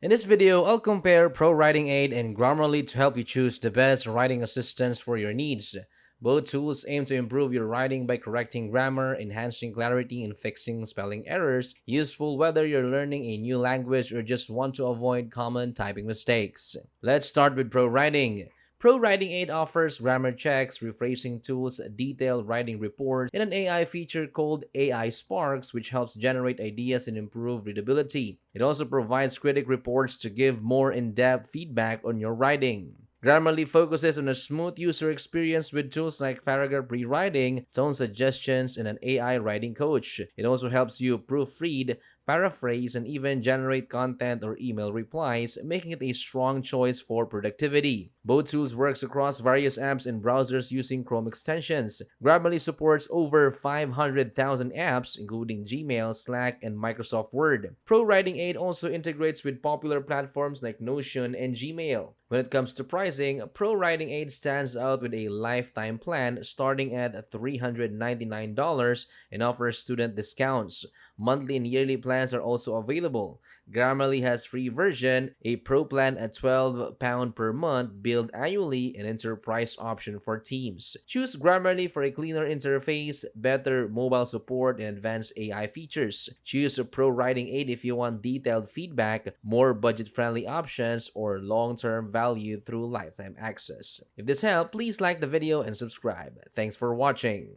In this video, I'll compare ProWritingAid and Grammarly to help you choose the best writing assistants for your needs. Both tools aim to improve your writing by correcting grammar, enhancing clarity, and fixing spelling errors, useful whether you're learning a new language or just want to avoid common typing mistakes. Let's start with ProWriting. ProWritingAid offers grammar checks, rephrasing tools, detailed writing reports, and an AI feature called AI Sparks, which helps generate ideas and improve readability. It also provides critic reports to give more in-depth feedback on your writing. Grammarly focuses on a smooth user experience with tools like paragraph rewriting, tone suggestions, and an AI writing coach. It also helps you proofread, paraphrase, and even generate content or email replies, making it a strong choice for productivity. Both tools works across various apps and browsers using Chrome extensions. Grammarly supports over 500,000 apps, including Gmail, Slack, and Microsoft Word. ProWritingAid also integrates with popular platforms like Notion and Gmail. When it comes to pricing, ProWritingAid stands out with a lifetime plan starting at $399 and offers student discounts. Monthly and yearly plans are also available. Grammarly has free version, a pro plan at £12 per month billed annually, and enterprise option for teams. Choose Grammarly for a cleaner interface, better mobile support, and advanced AI features. Choose ProWritingAid if you want detailed feedback, more budget-friendly options, or long-term value through lifetime access. If this helped, please like the video and subscribe. Thanks for watching.